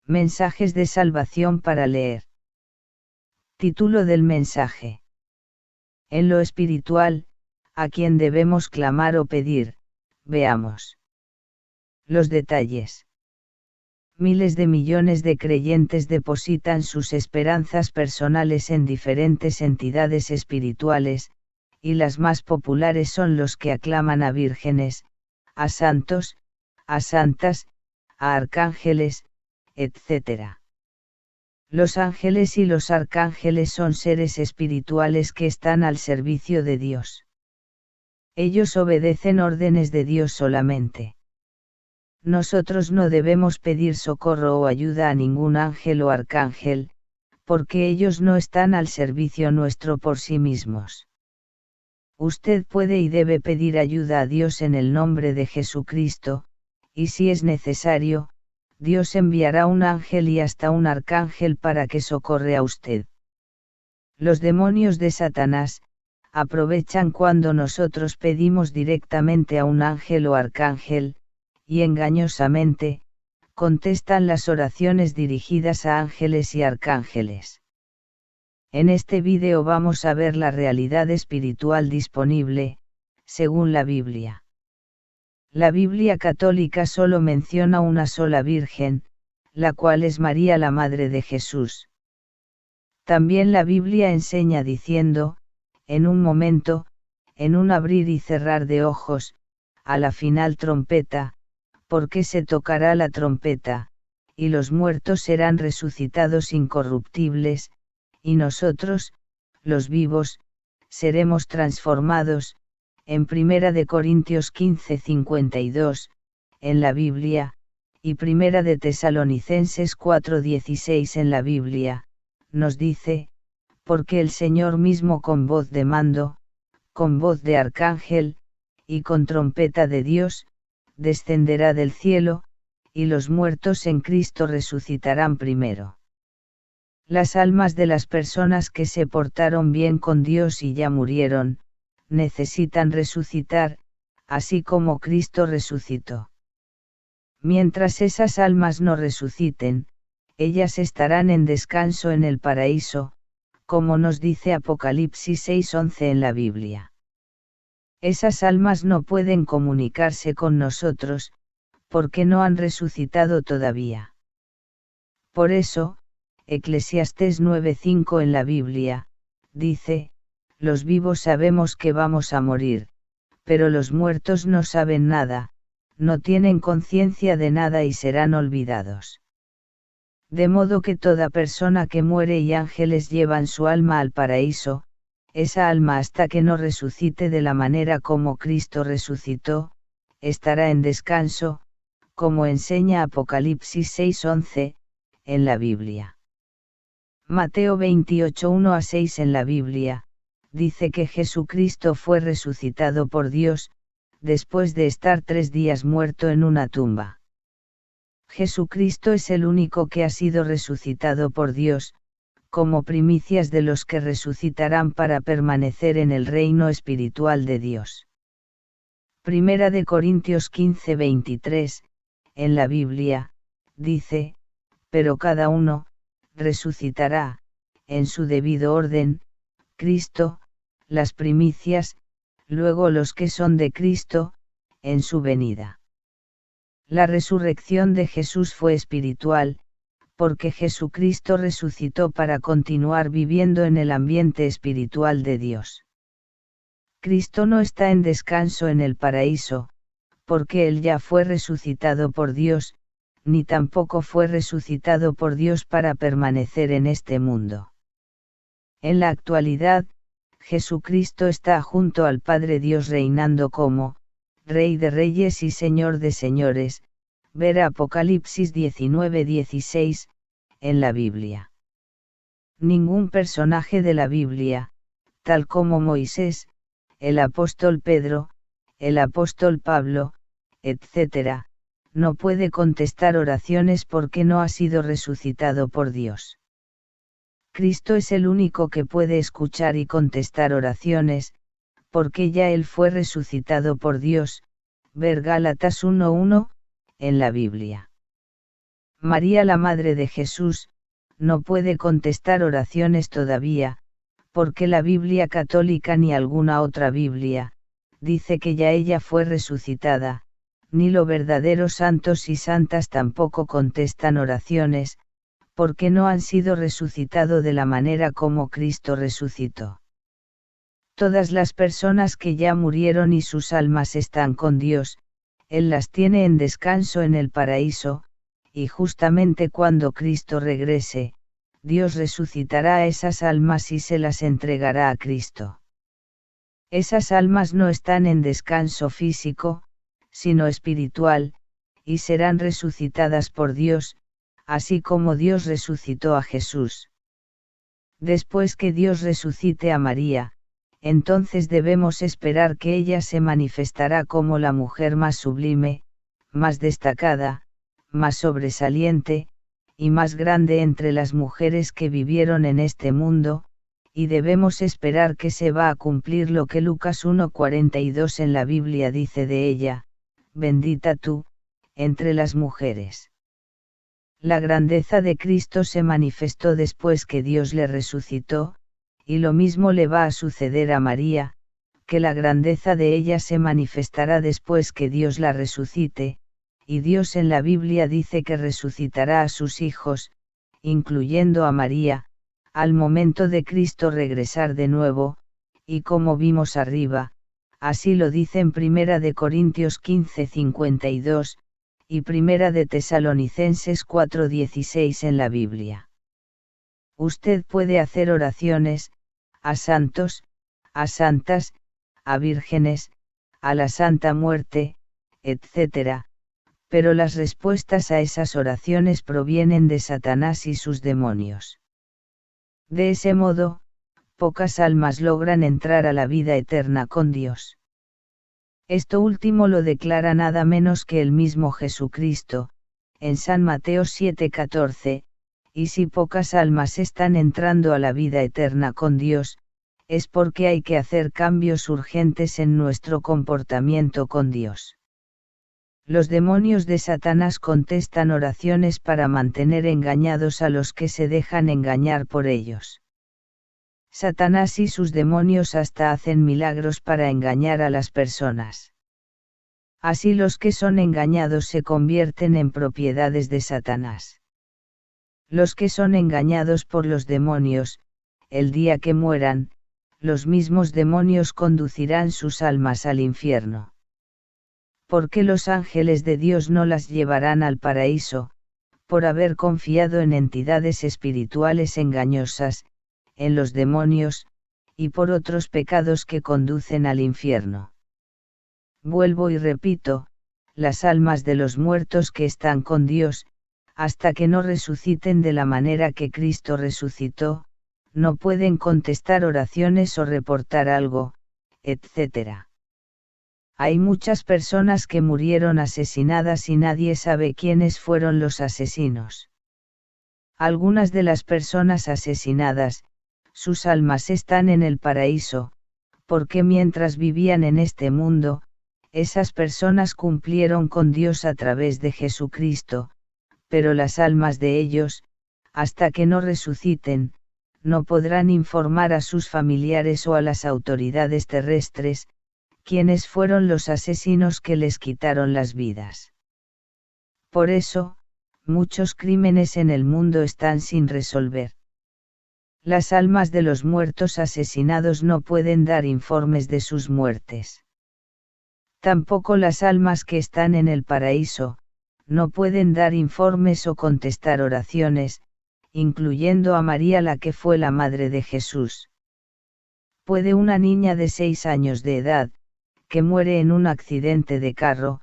Mensajes de salvación para leer. Título del mensaje. En lo espiritual, ¿a quién debemos clamar o pedir? Veamos los detalles. Miles de millones de creyentes depositan sus esperanzas personales en diferentes entidades espirituales, y las más populares son los que aclaman a vírgenes, a santos, a santas, a arcángeles, etc. Los ángeles y los arcángeles son seres espirituales que están al servicio de Dios. Ellos obedecen órdenes de Dios solamente. Nosotros no debemos pedir socorro o ayuda a ningún ángel o arcángel, porque ellos no están al servicio nuestro por sí mismos. Usted puede y debe pedir ayuda a Dios en el nombre de Jesucristo, y si es necesario, Dios enviará un ángel y hasta un arcángel para que socorre a usted. Los demonios de Satanás aprovechan cuando nosotros pedimos directamente a un ángel o arcángel, y engañosamente contestan las oraciones dirigidas a ángeles y arcángeles. En este vídeo vamos a ver la realidad espiritual disponible, según la Biblia. La Biblia católica solo menciona una sola Virgen, la cual es María la Madre de Jesús. También la Biblia enseña diciendo, en un momento, en un abrir y cerrar de ojos, a la final trompeta, porque se tocará la trompeta, y los muertos serán resucitados incorruptibles, y nosotros, los vivos, seremos transformados, en 1 de Corintios 15:52, en la Biblia, y 1 de Tesalonicenses 4:16 en la Biblia, nos dice, porque el Señor mismo con voz de mando, con voz de arcángel, y con trompeta de Dios, descenderá del cielo, y los muertos en Cristo resucitarán primero. Las almas de las personas que se portaron bien con Dios y ya murieron, necesitan resucitar, así como Cristo resucitó. Mientras esas almas no resuciten, ellas estarán en descanso en el paraíso, como nos dice Apocalipsis 6:11 en la Biblia. Esas almas no pueden comunicarse con nosotros, porque no han resucitado todavía. Por eso, Eclesiastés 9:5 en la Biblia, dice, los vivos sabemos que vamos a morir, pero los muertos no saben nada, no tienen conciencia de nada y serán olvidados. De modo que toda persona que muere y ángeles llevan su alma al paraíso, esa alma hasta que no resucite de la manera como Cristo resucitó, estará en descanso, como enseña Apocalipsis 6:11, en la Biblia. Mateo 28:1-6 en la Biblia, dice que Jesucristo fue resucitado por Dios, después de estar 3 días muerto en una tumba. Jesucristo es el único que ha sido resucitado por Dios, como primicias de los que resucitarán para permanecer en el reino espiritual de Dios. 1 de Corintios 15:23, en la Biblia, dice, pero cada uno, resucitará, en su debido orden, Cristo, las primicias, luego los que son de Cristo, en su venida. La resurrección de Jesús fue espiritual, porque Jesucristo resucitó para continuar viviendo en el ambiente espiritual de Dios. Cristo no está en descanso en el paraíso, porque Él ya fue resucitado por Dios, ni tampoco fue resucitado por Dios para permanecer en este mundo. En la actualidad, Jesucristo está junto al Padre Dios reinando como Rey de Reyes y Señor de Señores, ver Apocalipsis 19:16, en la Biblia. Ningún personaje de la Biblia, tal como Moisés, el apóstol Pedro, el apóstol Pablo, etc., no puede contestar oraciones porque no ha sido resucitado por Dios. Cristo es el único que puede escuchar y contestar oraciones, porque ya Él fue resucitado por Dios, ver Gálatas 1:1, en la Biblia. María, la Madre de Jesús, no puede contestar oraciones todavía, porque la Biblia católica ni alguna otra Biblia, dice que ya ella fue resucitada, ni los verdaderos santos y santas tampoco contestan oraciones, porque no han sido resucitado de la manera como Cristo resucitó. Todas las personas que ya murieron y sus almas están con Dios, Él las tiene en descanso en el paraíso, y justamente cuando Cristo regrese, Dios resucitará a esas almas y se las entregará a Cristo. Esas almas no están en descanso físico, sino espiritual, y serán resucitadas por Dios, así como Dios resucitó a Jesús. Después que Dios resucite a María, entonces debemos esperar que ella se manifestará como la mujer más sublime, más destacada, más sobresaliente, y más grande entre las mujeres que vivieron en este mundo, y debemos esperar que se va a cumplir lo que Lucas 1:42 en la Biblia dice de ella: bendita tú, entre las mujeres. La grandeza de Cristo se manifestó después que Dios le resucitó, y lo mismo le va a suceder a María, que la grandeza de ella se manifestará después que Dios la resucite, y Dios en la Biblia dice que resucitará a sus hijos, incluyendo a María, al momento de Cristo regresar de nuevo, y como vimos arriba, así lo dice en 1 de Corintios 15:52, y 1 de Tesalonicenses 4:16 en la Biblia. Usted puede hacer oraciones, a santos, a santas, a vírgenes, a la Santa Muerte, etc., pero las respuestas a esas oraciones provienen de Satanás y sus demonios. De ese modo, pocas almas logran entrar a la vida eterna con Dios. Esto último lo declara nada menos que el mismo Jesucristo, en San Mateo 7:14, y si pocas almas están entrando a la vida eterna con Dios, es porque hay que hacer cambios urgentes en nuestro comportamiento con Dios. Los demonios de Satanás contestan oraciones para mantener engañados a los que se dejan engañar por ellos. Satanás y sus demonios hasta hacen milagros para engañar a las personas. Así los que son engañados se convierten en propiedades de Satanás. Los que son engañados por los demonios, el día que mueran, los mismos demonios conducirán sus almas al infierno. Porque los ángeles de Dios no las llevarán al paraíso, por haber confiado en entidades espirituales engañosas, en los demonios, y por otros pecados que conducen al infierno. Vuelvo y repito, las almas de los muertos que están con Dios, hasta que no resuciten de la manera que Cristo resucitó, no pueden contestar oraciones o reportar algo, etc. Hay muchas personas que murieron asesinadas y nadie sabe quiénes fueron los asesinos. Algunas de las personas asesinadas, sus almas están en el paraíso, porque mientras vivían en este mundo, esas personas cumplieron con Dios a través de Jesucristo, pero las almas de ellos, hasta que no resuciten, no podrán informar a sus familiares o a las autoridades terrestres, quiénes fueron los asesinos que les quitaron las vidas. Por eso, muchos crímenes en el mundo están sin resolver. Las almas de los muertos asesinados no pueden dar informes de sus muertes. Tampoco las almas que están en el paraíso, no pueden dar informes o contestar oraciones, incluyendo a María, la que fue la madre de Jesús. ¿Puede una niña de 6 años de edad, que muere en un accidente de carro,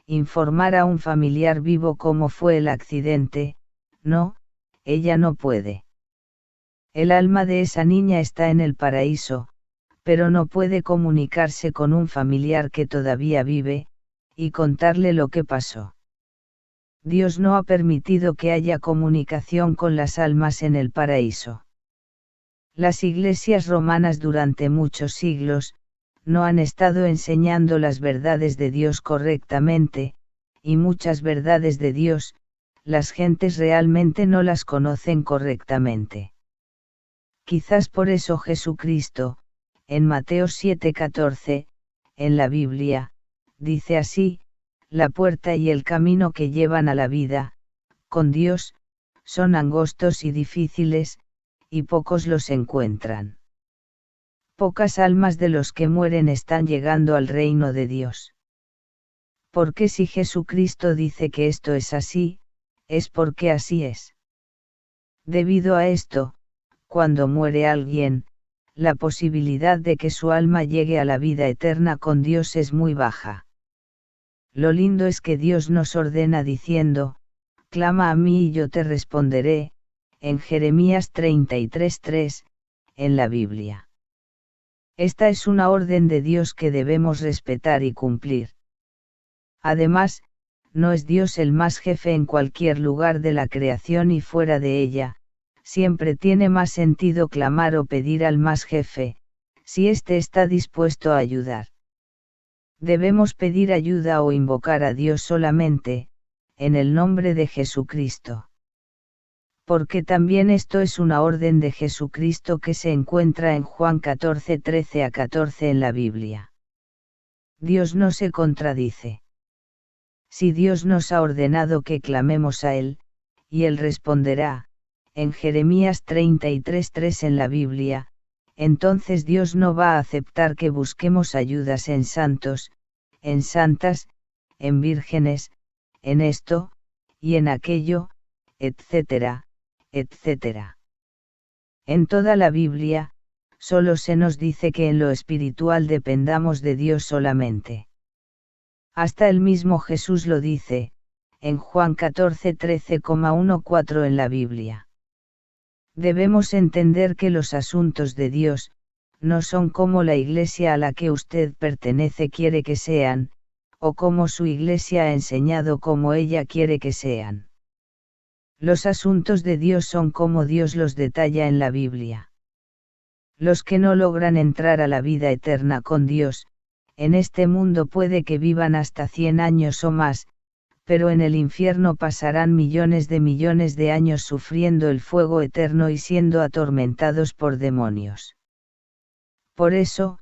informar a un familiar vivo cómo fue el accidente? No, ella no puede. El alma de esa niña está en el paraíso, pero no puede comunicarse con un familiar que todavía vive, y contarle lo que pasó. Dios no ha permitido que haya comunicación con las almas en el paraíso. Las iglesias romanas durante muchos siglos, no han estado enseñando las verdades de Dios correctamente, y muchas verdades de Dios, las gentes realmente no las conocen correctamente. Quizás por eso Jesucristo, en Mateo 7:14, en la Biblia, dice así: la puerta y el camino que llevan a la vida, con Dios, son angostos y difíciles, y pocos los encuentran. Pocas almas de los que mueren están llegando al reino de Dios. Porque si Jesucristo dice que esto es así, es porque así es. Debido a esto, cuando muere alguien, la posibilidad de que su alma llegue a la vida eterna con Dios es muy baja. Lo lindo es que Dios nos ordena diciendo: clama a mí y yo te responderé, en Jeremías 33:3, en la Biblia. Esta es una orden de Dios que debemos respetar y cumplir. Además, no es Dios el más jefe en cualquier lugar de la creación y fuera de ella, siempre tiene más sentido clamar o pedir al más jefe, si éste está dispuesto a ayudar. Debemos pedir ayuda o invocar a Dios solamente, en el nombre de Jesucristo. Porque también esto es una orden de Jesucristo que se encuentra en Juan 14:13-14 en la Biblia. Dios no se contradice. Si Dios nos ha ordenado que clamemos a Él, y Él responderá, en Jeremías 33:3 en la Biblia, entonces Dios no va a aceptar que busquemos ayudas en santos, en santas, en vírgenes, en esto, y en aquello, etcétera, etcétera. En toda la Biblia, solo se nos dice que en lo espiritual dependamos de Dios solamente. Hasta el mismo Jesús lo dice, en Juan 14:13,14 en la Biblia. Debemos entender que los asuntos de Dios, no son como la iglesia a la que usted pertenece quiere que sean, o como su iglesia ha enseñado como ella quiere que sean. Los asuntos de Dios son como Dios los detalla en la Biblia. Los que no logran entrar a la vida eterna con Dios, en este mundo puede que vivan hasta 100 años o más, pero en el infierno pasarán millones de años sufriendo el fuego eterno y siendo atormentados por demonios. Por eso,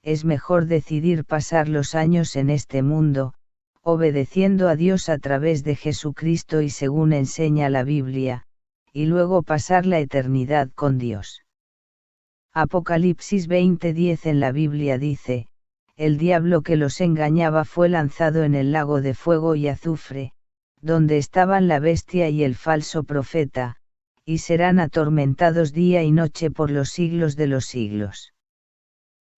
es mejor decidir pasar los años en este mundo, obedeciendo a Dios a través de Jesucristo y según enseña la Biblia, y luego pasar la eternidad con Dios. Apocalipsis 20:10 en la Biblia dice: el diablo que los engañaba fue lanzado en el lago de fuego y azufre, donde estaban la bestia y el falso profeta, y serán atormentados día y noche por los siglos de los siglos.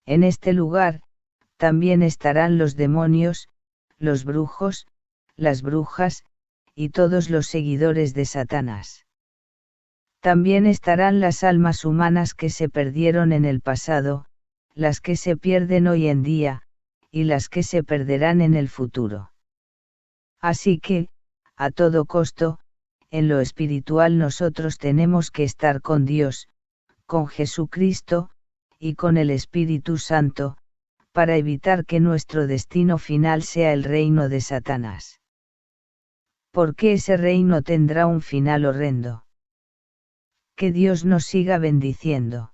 En este lugar, también estarán los demonios, los brujos, las brujas, y todos los seguidores de Satanás. También estarán las almas humanas que se perdieron en el pasado, las que se pierden hoy en día, y las que se perderán en el futuro. Así que, a todo costo, en lo espiritual nosotros tenemos que estar con Dios, con Jesucristo, y con el Espíritu Santo, para evitar que nuestro destino final sea el reino de Satanás. Porque ese reino tendrá un final horrendo. Que Dios nos siga bendiciendo.